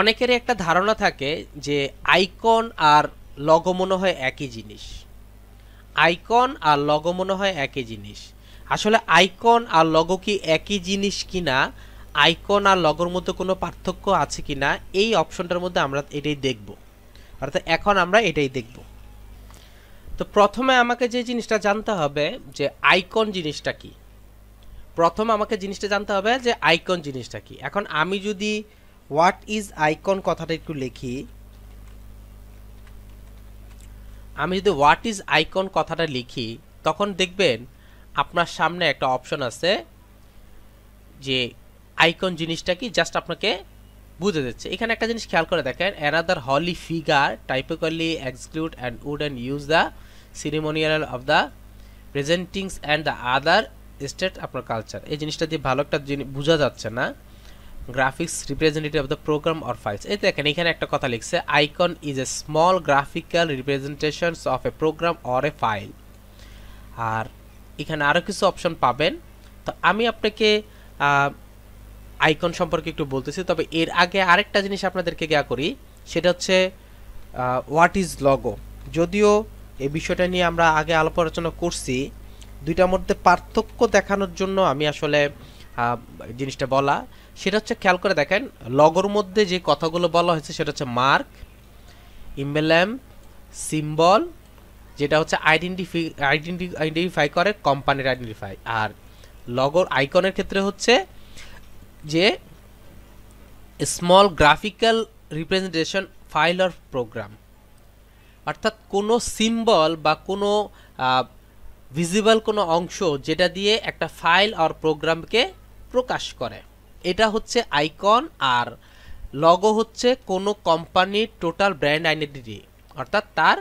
অনেকেরই একটা ধারণা থাকে যে আইকন আর লগো মনে হয় একই জিনিস। আইকন আর লগো মনে হয় একই জিনিস। আসলে আইকন আর লগো কি একই জিনিস কিনা, আইকন আর লগোর মধ্যে কোনো পার্থক্য আছে কিনা, এই অপশনটার মধ্যে আমরা এটাই দেখব। অর্থাৎ এখন আমরা এটাই দেখব। তো প্রথমে আমাকে যে জিনিসটা জানতে হবে যে আইকন জিনিসটা কি। প্রথম আমাকে জিনিসটা জানতে হবে যে আইকন জিনিসটা কি। এখন আমি যদি হোয়াট ইজ আইকন কথাটা একটু লিখি, আমি যদি হোয়াট ইজ আইকন কথাটা লিখি তখন দেখবেন আপনার সামনে একটা অপশন আছে যে আইকন জিনিসটা কি, জাস্ট আপনাকে বুঝে দিচ্ছে। এখানে একটা জিনিস খেয়াল করে দেখেন, another holy figure typically exclude and would and use the ceremonial of the presentings and the other state আপনার কালচার। এই জিনিসটা দিয়ে ভালো একটা বোঝা যাচ্ছে না। Graphics representative of the program or files. এই দেখেন এখানে একটা কথা লিখছে, icon is a small graphical representations of a program or a file. আর এখানে আরও কিছু অপশন পাবেন। তো আমি আপনাকে আইকন সম্পর্কে একটু বলতেছি, তবে এর আগে আরেকটা জিনিস আপনাদেরকে গিয়া করি, সেটা হচ্ছে হোয়াট ইজ লগো। যদিও এই বিষয়টা নিয়ে আমরা আগে আলাপ আলোচনা করছি, দুইটার মধ্যে পার্থক্য দেখানোর জন্য আমি আসলে জিনিসটা বলা, সেটা হচ্ছে খেয়াল করে দেখেন লগোর মধ্যে যে কথাগুলো বলা হয়েছে সেটা হচ্ছে মার্ক, ইমব্লেম, সিম্বল, যেটা হচ্ছে আইডেন্টিফাই করে কোম্পানির আইডেন্টিফাই। আর লগোর আইকনের ক্ষেত্রে হচ্ছে যে small graphical representation file or program. অর্থাৎ কোনো সিম্বল বা কোনো ভিজিবল কোনো অংশ যেটা দিয়ে একটা ফাইল আর প্রোগ্রামকে প্রকাশ করে, এটা হচ্ছে আইকন। আর লগো হচ্ছে কোনো কোম্পানির টোটাল ব্র্যান্ড আইডেন্টিটি, অর্থাৎ তার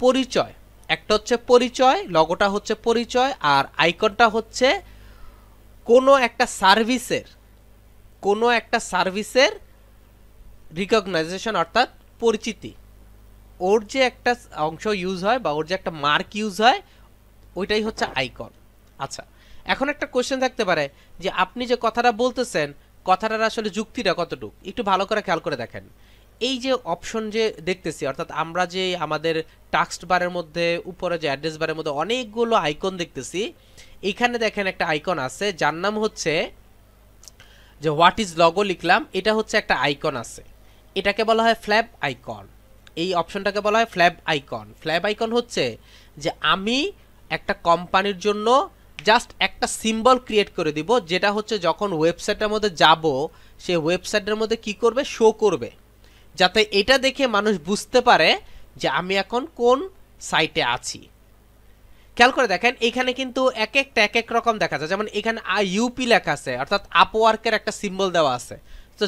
পরিচয়। একটা হচ্ছে পরিচয়, লগোটা হচ্ছে পরিচয়, আর আইকনটা হচ্ছে কোনো একটা সার্ভিসের রিকগনাইজেশন, অর্থাৎ পরিচিতি। ওর যে একটা অংশ ইউজ হয় বা ওর যে একটা মার্ক ইউজ হয়, ওইটাই হচ্ছে আইকন। আচ্ছা, এখন একটা কোশ্চেন থাকতে পারে যে আপনি যে কথাটা বলতেছেন, কথাটার আসলে যুক্তিটা কতটুকু, একটু ভালো করে খেয়াল করে দেখেন। এই যে অপশন যে দেখতেছি, অর্থাৎ আমরা যে আমাদের টাস্ক বারের মধ্যে উপরে যে অ্যাড্রেস বারের মধ্যে অনেকগুলো আইকন দেখতেছি, এখানে দেখেন একটা আইকন আছে যার নাম হচ্ছে যে হোয়াট ইজ লগো লিখলাম, এটা হচ্ছে একটা আইকন আছে, এটাকে বলা হয় ফ্ল্যাব আইকন। এই অপশনটাকে বলা হয় ফ্ল্যাব আইকন। ফ্ল্যাব আইকন হচ্ছে যে আমি একটা কোম্পানির জন্য জাস্ট একটা সিম্বল ক্রিয়েট করে দিব, যেটা হচ্ছে যখন ওয়েবসাইটের মধ্যে যাব সেই ওয়েবসাইটের মধ্যে কি করবে, শো করবে, যাতে এটা দেখে মানুষ বুঝতে পারে যে আমি এখন কোন সাইটে আছি। খেয়াল করে দেখেন এখানে কিন্তু এক এক রকম দেখা যায়। যেমন এখানে ইউপি লেখা আছে, অর্থাৎ আপওয়ার্কের একটা সিম্বল দেওয়া আছে। তো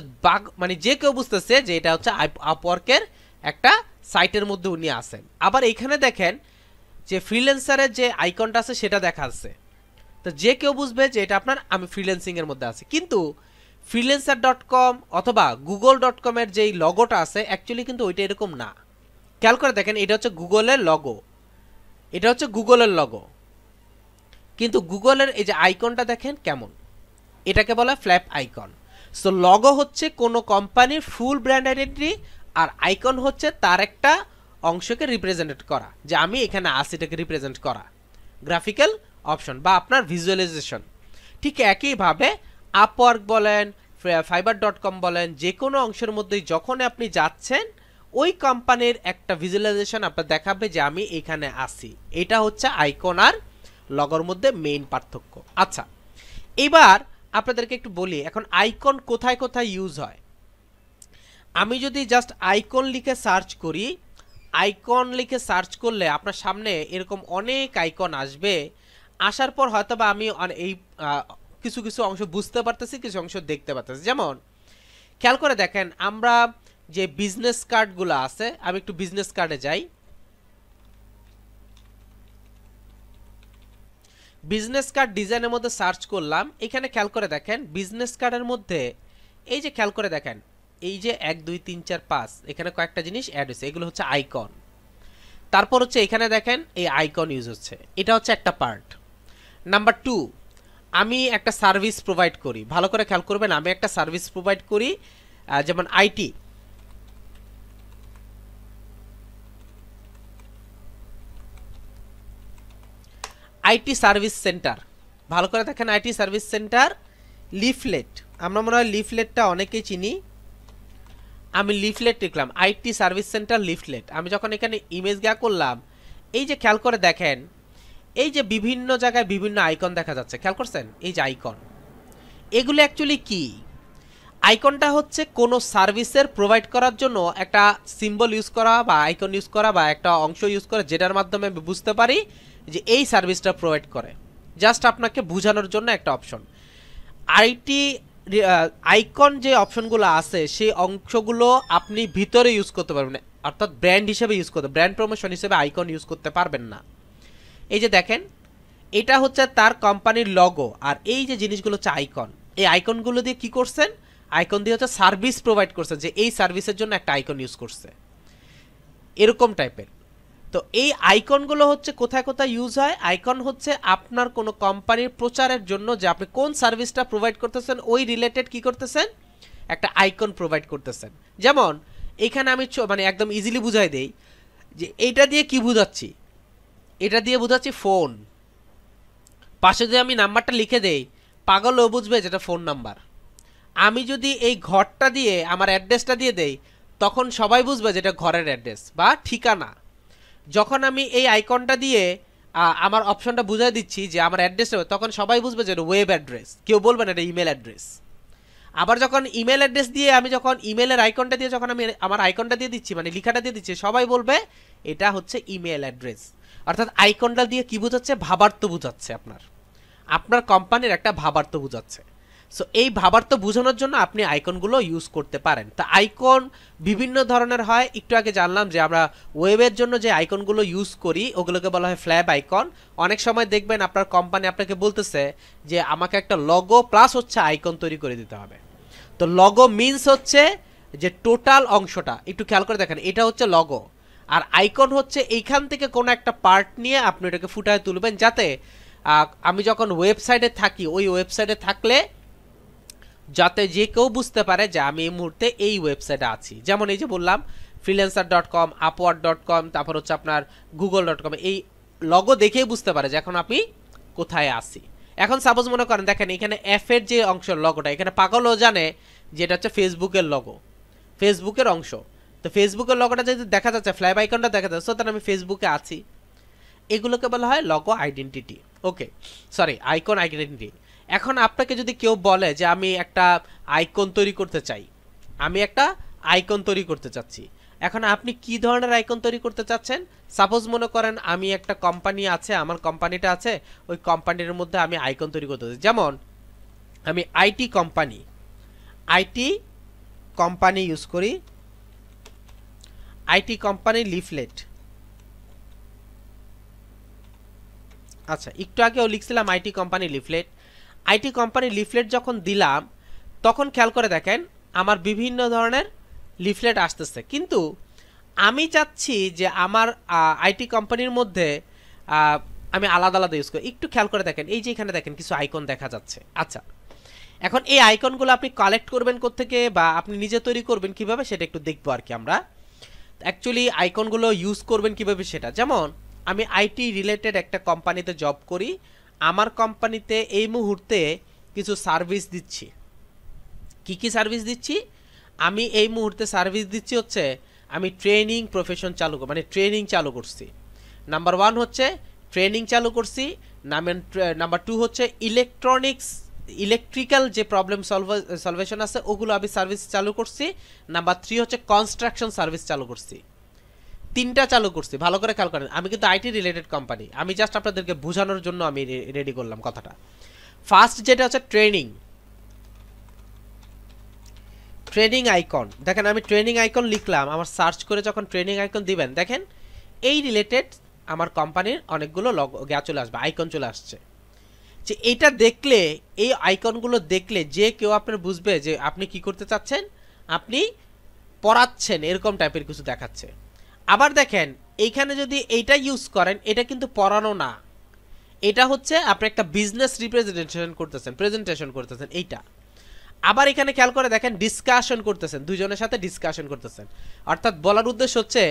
মানে যে কেউ বুঝতেছে যে এটা হচ্ছে আপওয়ার্কের একটা সাইটের মধ্যে উনি আছেন। আবার এখানে দেখেন যে ফ্রিল্যান্সারের যে আইকনটা আছে সেটা দেখা যাচ্ছে, তো যে কেউ বুঝবে যে এটা আপনার আমি ফ্রিল্যান্সিং এর মধ্যে আছি। কিন্তু freelancer.com অথবা google.com এর যেই লগোটা আছে অ্যাকচুয়ালি কিন্তু ওইটা এরকম না। খেয়াল করে দেখেন এটা হচ্ছে গুগলের লগো, এটা হচ্ছে গুগলের লগো, কিন্তু গুগলের এই যে আইকনটা দেখেন কেমন, এটাকে বলা ফ্ল্যাপ আইকন। সো লগো হচ্ছে কোনো কোম্পানির ফুল ব্র্যান্ড আইডেন্টিটি, আর আইকন হচ্ছে তার একটা অংশকে রিপ্রেজেন্ট করা, যে আমি এখানে আসি, এটাকে রিপ্রেজেন্ট করা, গ্রাফিক্যাল অপশন বা আপনার ভিজুয়ালাইজেশন। ঠিক একইভাবে আপওয়ার্ক বলেন, fiverr.com বলেন, যে কোনো অংশের মধ্যেই যখন আপনি যাচ্ছেন ওই কোম্পানির একটা ভিজুয়ালাইজেশন আপনার দেখাবে যে আমি এখানে আসি। এটা হচ্ছে আইকন আর লগোর মধ্যে মেইন পার্থক্য। আচ্ছা, এবার আপনাদেরকে একটু বলি এখন আইকন কোথায় কোথায় ইউজ হয়। আমি যদি জাস্ট আইকন লিখে সার্চ করি, আইকন লিখে সার্চ করলে আপনার সামনে এরকম অনেক আইকন আসবে। আসার পর হয়তো বা আমি এই কিছু কিছু অংশ বুঝতে পারতেছি, কিছু অংশ দেখতে পারতেছি। যেমন খেয়াল করে দেখেন আমরা যে বিজনেস কার্ডগুলো আছে, আমি একটু বিজনেস কার্ডে যাই, বিজনেস কার্ড ডিজাইনের মধ্যে সার্চ করলাম। এখানে খেয়াল করে দেখেন বিজনেস কার্ডের মধ্যে এই যে খেয়াল করে দেখেন এই যে 1 2 3 4 5 এখানে কয়েকটা জিনিস অ্যাড হয়েছে, এগুলো হচ্ছে আইকন। তারপর হচ্ছে এখানে দেখেন এই আইকন ইউজ হচ্ছে, এটা হচ্ছে একটা পার্ট। নাম্বার 2, আমি একটা সার্ভিস প্রোভাইড করি, ভালো করে খেয়াল করবেন, আমি একটা সার্ভিস প্রোভাইড করি যেমন আইটি। আইটি সার্ভিস সেন্টার, ভালো করে দেখেন, আইটি সার্ভিস সেন্টার, লিফলেট, আমরা মনে হয় লিফলেটটা অনেকেই চিনি, আমি লিফলেট লিখলাম, আইটি সার্ভিস সেন্টার লিফলেট। আমি যখন এখানে ইমেজ গিয়া করলাম, এই যে খেয়াল করে দেখেন, এই যে বিভিন্ন জায়গায় বিভিন্ন আইকন দেখা যাচ্ছে, খেয়াল করছেন, এই যে আইকন, এগুলো অ্যাকচুয়ালি কি? আইকনটা হচ্ছে কোনো সার্ভিসের প্রোভাইড করার জন্য একটা সিম্বল ইউজ করা বা আইকন ইউজ করা বা একটা অংশ ইউজ করা, যেটার মাধ্যমে আমি বুঝতে পারি যে এই সার্ভিসটা প্রোভাইড করে, জাস্ট আপনাকে বোঝানোর জন্য একটা অপশন। আইটি আইকন যে অপশনগুলো আছে সেই অংশগুলো আপনি ভিতরে ইউজ করতে পারবেন, অর্থাৎ ব্র্যান্ড হিসেবে ইউজ করতে, ব্র্যান্ড প্রমোশন হিসেবে আইকন ইউজ করতে পারবেন না। এই যে দেখেন, এটা হচ্ছে তার কোম্পানির লগো, আর এই যে জিনিসগুলো হচ্ছে আইকন। এই আইকনগুলো দিয়ে কি করছেন? আইকন দিয়ে হচ্ছে সার্ভিস প্রোভাইড করছে, যে এই সার্ভিসের জন্য একটা আইকন ইউজ করছে, এরকম টাইপের। তো এই আইকনগুলো হচ্ছে কোথায় কোথায় ইউজ হয়? আইকন হচ্ছে আপনার কোনো কোম্পানির প্রচারের জন্য, যে আপনি কোন সার্ভিসটা প্রোভাইড করতেছেন ওই রিলেটেড কি করতেছেন, একটা আইকন প্রোভাইড করতেছেন। যেমন এখানে আমি মানে একদম ইজিলি বুঝাই দেই, যে এইটা দিয়ে কি বুঝাচ্ছি, এটা দিয়ে বুঝাচ্ছি ফোন, পাশে যদি আমি নাম্বারটা লিখে দেই, পাগলও বুঝবে যেটা ফোন নাম্বার। আমি যদি এই ঘরটা দিয়ে আমার অ্যাড্রেসটা দিয়ে দেই, তখন সবাই বুঝবে যেটা ঘরের অ্যাড্রেস বা ঠিকানা। যখন আমি এই আইকনটা দিয়ে আমার অপশনটা বুঝাই দিচ্ছি যে আমার অ্যাড্রেস, তখন সবাই বুঝবে যে এটা ওয়েব অ্যাড্রেস, কেউ বলবে না এটা ইমেল অ্যাড্রেস। আবার যখন ইমেল অ্যাড্রেস দিয়ে আমি যখন ইমেলের আইকনটা দিয়ে যখন আমি আমার আইকনটা দিয়ে দিচ্ছি, মানে লিখাটা দিয়ে দিচ্ছি, সবাই বলবে এটা হচ্ছে ইমেল অ্যাড্রেস। অর্থাৎ আইকনটা দিয়ে কি বোঝাচ্ছে? ভাবার্থ বোঝাচ্ছে, আপনার কোম্পানির একটা ভাবার্থ বোঝাচ্ছে। সো এই ভাবার্থ বোঝানোর জন্য আপনি আইকনগুলো ইউজ করতে পারেন। তা আইকন বিভিন্ন ধরনের হয়, একটু আগে জানলাম যে আমরা ওয়েবের জন্য যে আইকনগুলো ইউজ করি ওগুলোকে বলা হয় ফ্ল্যাব আইকন। অনেক সময় দেখবেন আপনার কোম্পানি আপনাকে বলতেছে যে আমাকে একটা লগো প্লাস হচ্ছে আইকন তৈরি করে দিতে হবে। তো লগো মিনস হচ্ছে যে টোটাল অংশটা, একটু খেয়াল করে দেখেন, এটা হচ্ছে লগো, আর আইকন হচ্ছে এইখান থেকে কোনো একটা পার্ট নিয়ে আপনি এটাকে ফুটায় তুলবেন, যাতে আমি যখন ওয়েবসাইটে থাকি ওই ওয়েবসাইটে থাকলে যাতে যে কেউ বুঝতে পারে যে আমি এই মুহূর্তে এই ওয়েবসাইটে আছি। যেমন এই যে বললাম freelancer.com, upwork.com, তারপর হচ্ছে আপনার google.com, এই লগো দেখেই বুঝতে পারে যে এখন আপনি কোথায় আছি। এখন সাপোজ মনে করেন দেখেন এখানে এফ এর যে অংশ লগোটা, এখানে পাগলও জানে যে এটা হচ্ছে ফেসবুকের লগো, ফেসবুকের অংশ। তো ফেসবুকের লগোটা যদি দেখা যাচ্ছে, ফ্ল্যাব আইকনটা দেখা যাচ্ছে, তাহলে আমি ফেসবুকে আছি। এগুলোকে বলা হয় লগো আইডেন্টিটি। ওকে, সরি, আইকন আইডেন্টিটি। এখন আপনাকে যদি কেউ বলে যে আমি একটা আইকন তৈরি করতে চাই, আমি একটা আইকন তৈরি করতে চাচ্ছি, এখন আপনি কি ধরনের আইকন তৈরি করতে চাচ্ছেন? সাপোজ মনে করেন আমি একটা কোম্পানি আছে, আমার কোম্পানিটা আছে, ওই কোম্পানির মধ্যে আমি আইকন তৈরি করতে চাই। যেমন আমি আইটি কোম্পানি ইউজ করি, আইটি কোম্পানি লিফলেট। আচ্ছা, একটু আগেও লিখছিলাম IT company leaflet. IT company leaflet যখন দিলাম, তখন খেয়াল করে দেখেন আমার বিভিন্ন ধরনের লিফলেট আসতেছে, কিন্তু আমি চাচ্ছি যে আমার আইটি কোম্পানির মধ্যে আমি আলাদা আলাদা ইউজ করি। একটু খেয়াল করে দেখেন, এই যে এখানে দেখেন কিছু আইকন দেখা যাচ্ছে। আচ্ছা, এখন এই আইকনগুলো আপনি কালেক্ট করবেন কোত্থেকে বা আপনি নিজে তৈরি করবেন কিভাবে, সেটা একটু দেখবো আর কি। আমরা অ্যাকচুয়ালি আইকনগুলো ইউজ করবেন কিভাবে সেটা, যেমন আমি আইটি রিলেটেড একটা কোম্পানিতে জব করি, আমার কোম্পানিতে এই মুহূর্তে কিছু সার্ভিস দিচ্ছি। কি কি সার্ভিস দিচ্ছি? আমি এই মুহূর্তে সার্ভিস দিচ্ছি হচ্ছে আমি ট্রেনিং প্রফেশন চালু, মানে ট্রেনিং চালু করছি। নাম্বার 1 হচ্ছে ট্রেনিং চালু করছি, নাম্বার 2 হচ্ছে ইলেকট্রিক্যাল যে প্রবলেম সলভেশন আছে ওগুলো আমি সার্ভিস চালু করছি। নাম্বার 3 হচ্ছে কনস্ট্রাকশন সার্ভিস চালু করছি। 3টা চালু করছি, ভালো করে খেয়াল করেন। আমি কিন্তু আইটি রিলেটেড কোম্পানি, আমি জাস্ট আপনাদেরকে বোঝানোর জন্য আমি রেডি করলাম কথাটা। ফার্স্ট যেটা হচ্ছে ট্রেনিং আইকন। দেখেন আমি ট্রেনিং আইকন লিখলাম, আমার সার্চ করে যখন ট্রেনিং আইকন দিবেন, দেখেন এই রিলেটেড আমার কোম্পানির অনেকগুলো চলে আসবে, আইকন চলে আসছে। যে এইটা দেখলে, এই আইকনগুলো দেখলে যে কেউ আপনার বুঝবে যে আপনি কি করতে চাচ্ছেন, আপনি পড়াচ্ছেন, এরকম টাইপের কিছু দেখাচ্ছে। আবার দেখেন এইখানে যদি এইটা ইউজ করেন, এটা কিন্তু পড়ানো না, এটা হচ্ছে আপনি একটা বিজনেস প্রেজেন্টেশন করতেছেন এইটা। আবার এখানে খেয়াল করে দেখেন ডিসকাশন করতেছেন, দুজনের সাথে ডিসকাশন করতেছেন। অর্থাৎ বলার উদ্দেশ্য হচ্ছে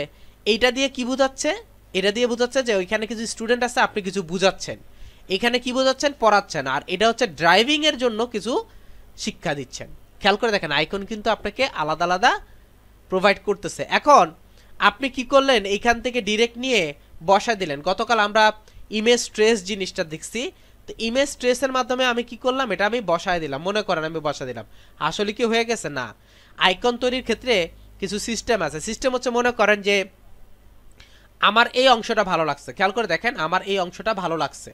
এইটা দিয়ে কি বোঝাচ্ছে, এটা দিয়ে বোঝাচ্ছে যে ওইখানে কিছু স্টুডেন্ট আছে, আপনি কিছু বুঝাচ্ছেন। এখানে কি বোঝাচ্ছেন, পড়াচ্ছেন, আর এটা হচ্ছে ড্রাইভিং এর জন্য কিছু শিক্ষা দিচ্ছেন। খেয়াল করে দেখেন আইকন কিন্তু আপনাকে আলাদা আলাদা প্রোভাইড করতেছে। এখন আপনি কি করলেন, এইখান থেকে ডিরেক্ট নিয়ে বসা দিলেন। গতকাল আমরা ইমেজ ট্রেস জিনিসটা দেখছি, তো ইমেজ ট্রেসের মাধ্যমে আমি কি করলাম, এটা আমি বসায় দিলাম, মনে করেন আমি বসা দিলাম, আসলে কি হয়ে গেছে না। আইকন তৈরির ক্ষেত্রে কিছু সিস্টেম আছে। সিস্টেম হচ্ছে, মনে করেন যে আমার এই অংশটা ভালো লাগছে, খেয়াল করে দেখেন আমার এই অংশটা ভালো লাগছে,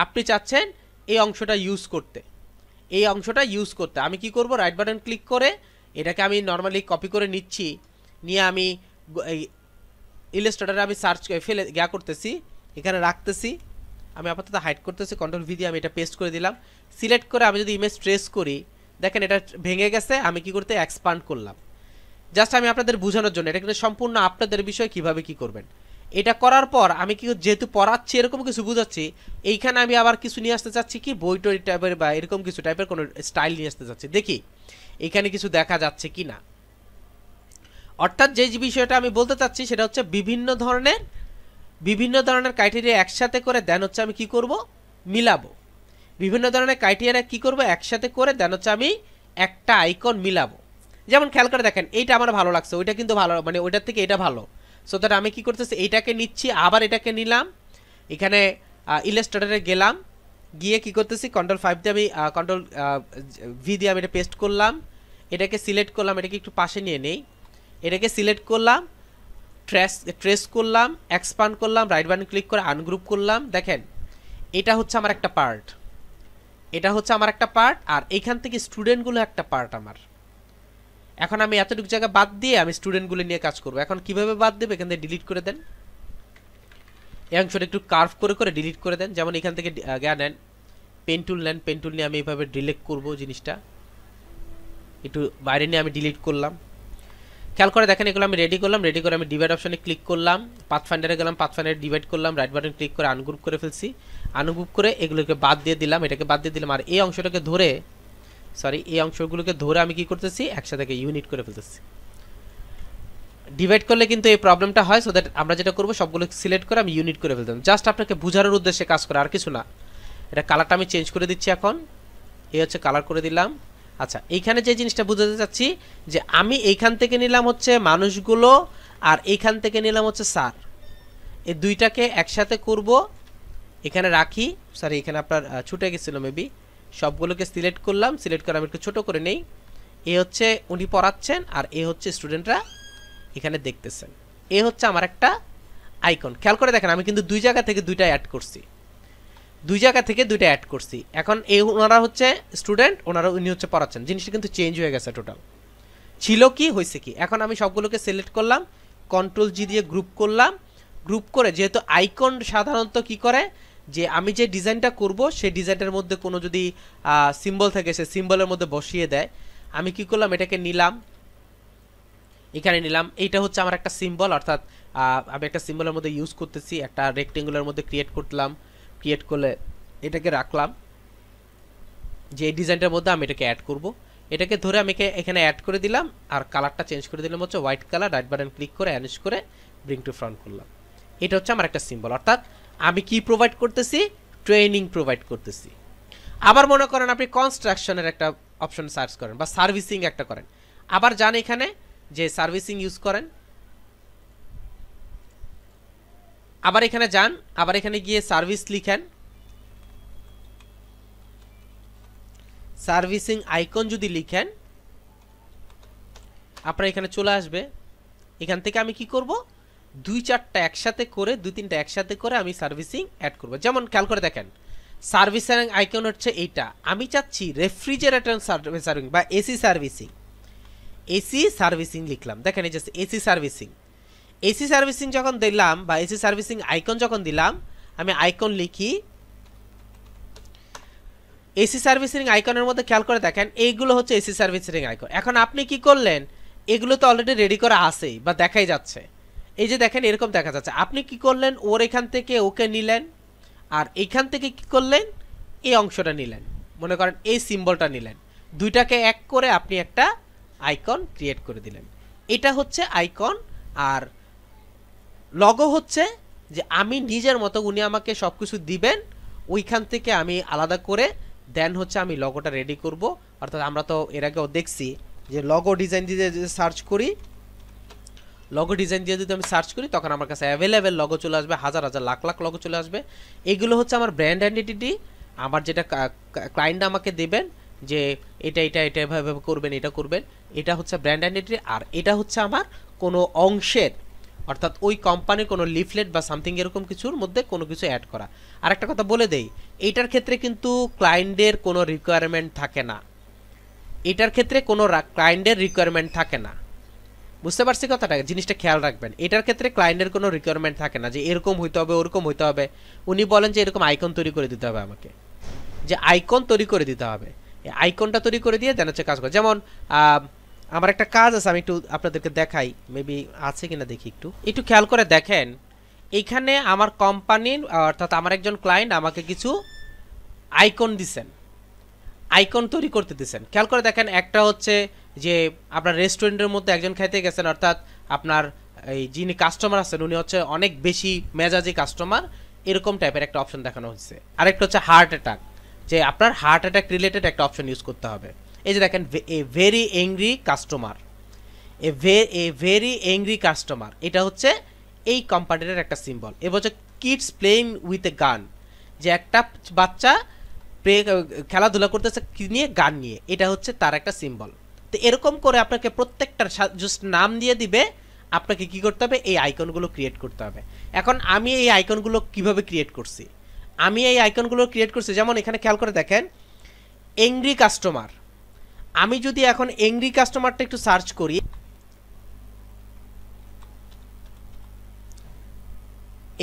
আপনি চাচ্ছেন এই অংশটা ইউজ করতে, এই অংশটা ইউজ করতে আমি কি করব, রাইট বাটন ক্লিক করে এটাকে আমি নর্মালি কপি করে নিচ্ছি, নিয়ে আমি ইলাস্ট্রেটরে আমি সার্চ ফেলে করতেছি, এখানে রাখতেছি, আমি আপাতত হাইড করতেছি, কন্ট্রোল ভি দিয়ে আমি এটা পেস্ট করে দিলাম। সিলেক্ট করে আমি যদি ইমেজ ট্রেস করি, দেখেন এটা ভেঙে গেছে, আমি কি করতে এক্সপান্ড করলাম। জাস্ট আমি আপনাদের বোঝানোর জন্য, এটা কিন্তু সম্পূর্ণ আপনাদের বিষয় কিভাবে কি করবেন। এটা করার পর আমি কি, যেহেতু পড়াচ্ছি এরকম কিছু বুঝাচ্ছি, এইখানে আমি আবার কিছু নিয়ে আসতে চাচ্ছি কি, বই টই টাইপের বা এরকম কিছু টাইপের কোনো স্টাইল নিয়ে আসতে চাচ্ছি, দেখি এখানে কিছু দেখা যাচ্ছে কি না। অর্থাৎ যে বিষয়টা আমি বলতে চাচ্ছি সেটা হচ্ছে বিভিন্ন ধরনের ক্রাইটেরিয়া একসাথে করে দেন হচ্ছে আমি কি করব, মিলাবো। বিভিন্ন ধরনের ক্রাইটেরিয়া কি করব, একসাথে করে দেন হচ্ছে আমি একটা আইকন মিলাবো। যেমন খেয়াল করে দেখেন এইটা আমার ভালো লাগছে, ওইটা কিন্তু ভালো, মানে ওইটার থেকে এটা ভালো, সো দ্যাট আমি কি করতেছি, এইটাকে নিচ্ছি, আবার এটাকে নিলাম, এখানে ইলাস্ট্রেটরে গেলাম, গিয়ে কি করতেছি, কন্ট্রোল 5 দিয়ে আমি কন্ট্রোল ভি দিয়ে আমি এটা পেস্ট করলাম, এটাকে সিলেক্ট করলাম, এটাকে একটু পাশে নিয়ে নেই, এটাকে সিলেক্ট করলাম, ট্রেস করলাম, এক্সপান্ড করলাম, রাইট বাটন ক্লিক করে আনগ্রুপ করলাম। দেখেন এটা হচ্ছে আমার একটা পার্ট, এটা হচ্ছে আমার একটা পার্ট, আর এইখান থেকে স্টুডেন্টগুলো একটা পার্ট আমার। এখন আমি এতটুকু জায়গা বাদ দিয়ে আমি স্টুডেন্টগুলো নিয়ে কাজ করব। এখন কিভাবে বাদ দেবে, এখান থেকে ডিলিট করে দেন, এই অংশটা একটু কার্ভ করে করে ডিলিট করে দেন। যেমন এখান থেকে নেন, পেন টুল নেন, পেন টুল নিয়ে আমি এইভাবে ডিলিট করব, জিনিসটা একটু বাইরে নিয়ে আমি ডিলিট করলাম। খেয়াল করে দেখেন এগুলো আমি রেডি করলাম, রেডি করে আমি ডিভাইড অপশনে ক্লিক করলাম, পাথফাইন্ডারে গেলাম, পাথফাইন্ডারে ডিভাইড করলাম, রাইট বাটন ক্লিক করে আনগ্রুপ করে ফেলছি, আনগ্রুপ করে এগুলোকে বাদ দিয়ে দিলাম, এটাকে বাদ দিয়ে দিলাম, আর এই অংশটাকে ধরে, সরি এই অংশগুলোকে ধরে আমি কি করতেছি, একসাথে ইউনিট করে ফেলতেছি। ডিভাইড করলে কিন্তু এই প্রবলেমটা হয়, সো দ্যাট আমরা যেটা করবো সবগুলো সিলেক্ট করে আমি ইউনিট করে ফেলতাম। জাস্ট আপনাকে বোঝানোর উদ্দেশ্যে কাজ করে, আর কিছু না। এটা কালারটা আমি চেঞ্জ করে দিচ্ছি, এখন এই হচ্ছে কালার করে দিলাম। আচ্ছা, এইখানে যে জিনিসটা বুঝাতে চাচ্ছি যে আমি এইখান থেকে নিলাম হচ্ছে মানুষগুলো, আর এইখান থেকে নিলাম হচ্ছে স্যার, এই দুইটাকে একসাথে করব, এখানে রাখি, সরি এখানে আপনার ছুটে গেছিলো মেবি, সবগুলোকে সিলেক্ট করলাম, সিলেক্ট করে আমি একটু ছোটো করে নেই, এ হচ্ছে উনি পড়াচ্ছেন, আর এ হচ্ছে স্টুডেন্টরা এখানে দেখতেছেন, এ হচ্ছে আমার একটা আইকন। খেয়াল করে দেখেন আমি কিন্তু দুই জায়গা থেকে দুইটা অ্যাড করছি, এখন এই ওনারা হচ্ছে স্টুডেন্ট, ওনারা উনি হচ্ছে পড়াচ্ছেন, জিনিসটা কিন্তু চেঞ্জ হয়ে গেছে টোটাল। ছিল কি, হয়েছে কি, এখন আমি সবগুলোকে সিলেক্ট করলাম, কন্ট্রোল জি দিয়ে গ্রুপ করলাম, গ্রুপ করে যেহেতু আইকন সাধারণত কি করে, যে আমি যে ডিজাইনটা করব সেই ডিজাইনের মধ্যে কোনো যদি সিম্বল থাকে সে সিম্বলের মধ্যে বসিয়ে দেয়। আমি কি করলাম, এটাকে নিলাম, এখানে নিলাম, এইটা হচ্ছে আমার একটা সিম্বল, অর্থাৎ আমি একটা সিম্বলের মধ্যে ইউজ করতেছি, একটা রেক্টেঙ্গুলার মধ্যে ক্রিয়েট করলাম, ক্রিয়েট করলে এটাকে রাখলাম, যে এই ডিজাইনটার মধ্যে আমি এটাকে অ্যাড করব, এটাকে ধরে আমি এখানে অ্যাড করে দিলাম, আর কালারটা চেঞ্জ করে দিলাম হচ্ছে white colour, right button click করে অ্যানিশ করে ব্রিং টু ফ্রন্ট করলাম। এটা হচ্ছে আমার একটা সিম্বল, অর্থাৎ আমি কি প্রোভাইড করতেছি, ট্রেনিং প্রোভাইড করতেছি। আবার মনে করেন আপনি কনস্ট্রাকশনের একটা অপশন সার্চ করেন বা সার্ভিসিং একটা করেন, আবার যান এখানে যে সার্ভিসিং ইউজ করেন, আবার এখানে যান, আবার এখানে গিয়ে সার্ভিস লিখেন, সার্ভিসিং আইকন যদি লিখেন আপনার এখানে চলে আসবে। এখান থেকে আমি কি করব, দুই চারটা একসাথে করে, দুই তিনটা একসাথে করে আমি সার্ভিসিং অ্যাড করব। যেমন খেয়াল করে দেখেন সার্ভিসিং আইকন হচ্ছে এইটা, আমি চাচ্ছি রেফ্রিজারেটর সার্ভিসিং বা এসি সার্ভিসিং লিখলাম, দেখেন এই যে এসি সার্ভিসিং যখন দিলাম বা এসি সার্ভিসিং আইকন যখন দিলাম, আমি আইকন লিখি, এসি সার্ভিসিং আইকনের মধ্যে খেয়াল করে দেখেন এইগুলো হচ্ছে এসি সার্ভিসিং আইকন। এখন আপনি কি করলেন, এগুলো তো অলরেডি রেডি করা আছেই বা দেখাই যাচ্ছে, এই যে দেখেন এরকম দেখা যাচ্ছে। আপনি কি করলেন, ওর এখান থেকে ওকে নিলেন, আর এইখান থেকে কি করলেন, এই অংশটা নিলেন, মনে করেন এই সিম্বলটা নিলেন, দুইটাকে এক করে আপনি একটা আইকন ক্রিয়েট করে দিলেন। এটা হচ্ছে আইকন। আর লগো হচ্ছে যে আমি নিজের মতো, উনি আমাকে সব কিছু দিবেন, ওইখান থেকে আমি আলাদা করে দেন হচ্ছে আমি লগোটা রেডি করব। অর্থাৎ আমরা তো এর আগেও দেখছি যে লগো ডিজাইন দিয়ে যদি সার্চ করি, লগো ডিজাইন দিয়ে যদি আমি সার্চ করি তখন আমার কাছে অ্যাভেলেবেল লগো চলে আসবে, হাজার হাজার লাখ লাখ লগো চলে আসবে। এগুলো হচ্ছে আমার ব্র্যান্ড আইডেন্টিটি, আমার যেটা ক্লায়েন্ট আমাকে দেবেন যে এটা এটা এটা এভাবে করবেন, এটা করবেন, এটা হচ্ছে ব্র্যান্ড আইডেন্টিটি। আর এটা হচ্ছে আমার কোনো অংশের, অর্থাৎ ওই কোম্পানির কোনো লিফলেট বা সামথিং এরকম কিছুর মধ্যে কোনো কিছু অ্যাড করা। আর একটা কথা বলে দেই, এইটার ক্ষেত্রে কিন্তু ক্লায়েন্টের কোনো রিকোয়ারমেন্ট থাকে না, এটার ক্ষেত্রে কোনো ক্লায়েন্টের রিকোয়ারমেন্ট থাকে না। বুঝতে পারছি কথাটা, জিনিসটা খেয়াল রাখবেন। এটার ক্ষেত্রে ক্লায়েন্টের কোনো রিকোয়ারমেন্ট থাকে না যে এরকম হইতে হবে ওরকম হইতে হবে। উনি বলেন যে এরকম আইকন তৈরি করে দিতে হবে আমাকে, যে আইকন তৈরি করে দিতে হবে, এই আইকনটা তৈরি করে দিয়ে দেন হচ্ছে কাজ করে। যেমন আমার একটা কাজ আছে, আমি একটু আপনাদেরকে দেখাই, মেবি আছে কিনা দেখি, একটু একটু খেয়াল করে দেখেন। এইখানে আমার কোম্পানির অর্থাৎ আমার একজন ক্লায়েন্ট আমাকে কিছু আইকন দিছেন, আইকন তৈরি করতে দিচ্ছেন। খেয়াল করে দেখেন, একটা হচ্ছে যে আপনার রেস্টুরেন্টের মধ্যে একজন খাইতে গেছেন, অর্থাৎ আপনার এই যিনি কাস্টমার আছেন উনি হচ্ছে অনেক বেশি মেজাজি কাস্টমার, এরকম টাইপের একটা অপশন দেখানো হচ্ছে। আরেকটা হচ্ছে হার্ট অ্যাটাক, যে আপনার হার্ট অ্যাটাক রিলেটেড একটা অপশন ইউজ করতে হবে। এই যে দেখেন, a very angry customer, a very angry customer, এটা হচ্ছে এই কোম্পানিটার একটা সিম্বল। এবার হচ্ছে কিডস প্লেইং উইথ এ গান, যে একটা বাচ্চা খেলাধুলা করতেছে কি নিয়ে, গান নিয়ে, এটা হচ্ছে তার একটা সিম্বল। তো এরকম করে আপনাকে প্রত্যেকটার জাস্ট নাম দিয়ে দিবে, আপনাকে কি করতে হবে, এই আইকনগুলো ক্রিয়েট করতে হবে। এখন আমি এই আইকনগুলো কিভাবে ক্রিয়েট করছি, আমি এই আইকনগুলো ক্রিয়েট করছি, যেমন এখানে খেয়াল করে দেখেন এংরি কাস্টমার। আমি যদি এখন এংরি কাস্টমারটা একটু সার্চ করি,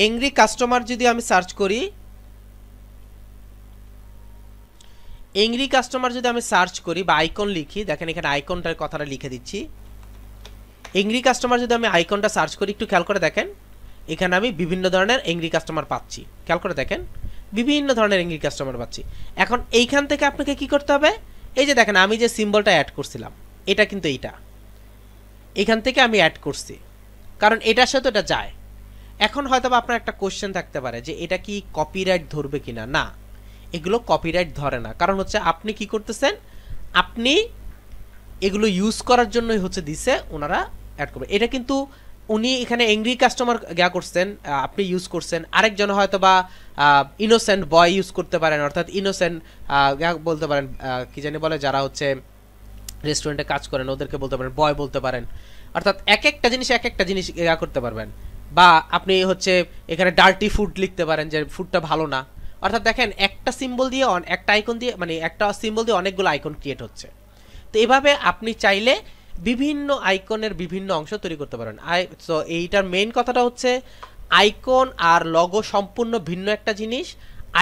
এংরি কাস্টমার যদি আমি সার্চ করি, এংরি কাস্টমার যদি আমি সার্চ করি বা আইকন লিখি, দেখেন এখানে আইকনটার কথাটা লিখে দিচ্ছি। এংরি কাস্টমার যদি আমি আইকনটা সার্চ করি, একটু খেয়াল করে দেখেন এখানে আমি বিভিন্ন ধরনের এংরি কাস্টমার পাচ্ছি। খেয়াল করে দেখেন বিভিন্ন ধরনের এংরি কাস্টমার পাচ্ছি। এখন এইখান থেকে আপনাকে কি করতে হবে, এই যে দেখেন আমি যে সিম্বলটা অ্যাড করছিলাম, এটা কিন্তু এইটা এখান থেকে আমি অ্যাড করছি, কারণ এটার সাথে এটা যায়। এখন হয়তো আপনার একটা কোশ্চেন থাকতে পারে যে এটা কি কপিরাইট ধরবে কিনা। না, এগুলো কপিরাইট ধরে না, কারণ হচ্ছে আপনি কি করতেছেন, আপনি এগুলো ইউজ করার জন্যই হচ্ছে দিছে, ওনারা অ্যাড করবে। এটা কিন্তু উনি এখানে এংরি কাস্টমার গা করছেন, আপনি ইউজ করছেন, আরেকজন হয়তো বা ইনোসেন্ট বয় ইউজ করতে পারেন, অর্থাৎ ইনোসেন্ট বলতে পারেন, কি জানি বলে যারা হচ্ছে রেস্টুরেন্টে কাজ করেন ওদেরকে বলতে পারেন, বয় বলতে পারেন। অর্থাৎ এক একটা জিনিস এক একটা জিনিস করতে পারবেন। বা আপনি হচ্ছে এখানে ডার্টি ফুড লিখতে পারেন, যে ফুডটা ভালো না। অর্থাৎ দেখেন একটা সিম্বল দিয়ে একটা আইকন দিয়ে, মানে একটা সিম্বল দিয়ে অনেকগুলো আইকন ক্রিয়েট হচ্ছে। তো এভাবে আপনি চাইলে বিভিন্ন আইকনের বিভিন্ন অংশ তৈরি করতে পারেন। তো এইটার মেইন কথাটা হচ্ছে আইকন আর লগো সম্পূর্ণ ভিন্ন একটা জিনিস।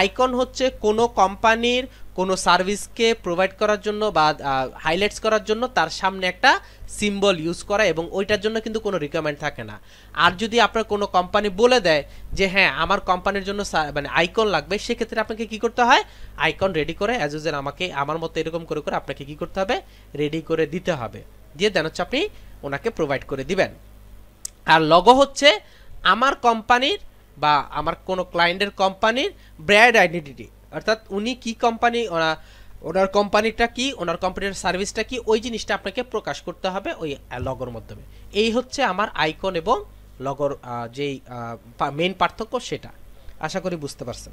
আইকন হচ্ছে কোনো কোম্পানির কোনো সার্ভিসকে প্রোভাইড করার জন্য বা হাইলাইটস করার জন্য তার সামনে একটা সিম্বল ইউজ করা, এবং ওইটার জন্য কিন্তু কোনো রিকোয়ারমেন্ট থাকে না। আর যদি আপনার কোনো কোম্পানি বলে দেয় যে হ্যাঁ আমার কোম্পানির জন্য মানে আইকন লাগবে, সেক্ষেত্রে আপনাকে কি করতে হয়, আইকন রেডি করে অ্যাজ ইউজুয়াল আমাকে আমার মতো এরকম করে করে আপনাকে কি করতে হবে, রেডি করে দিতে হবে, দিয়ে দেন হচ্ছে আপনি ওনাকে প্রোভাইড করে দিবেন। আর লগো হচ্ছে আমার কোম্পানির বা আমার কোনো ক্লায়েন্টের কোম্পানির ব্র্যান্ড আইডেন্টিটি, অর্থাৎ উনি কি কোম্পানি, ওনার কোম্পানিটা কি, ওনার কোম্পানির সার্ভিসটা কি, ওই জিনিসটা আপনাকে প্রকাশ করতে হবে ওই লগোর মাধ্যমে। এই হচ্ছে আমার আইকন এবং লগোর যেই মেইন পার্থক্য, সেটা আশা করি বুঝতে পারছেন।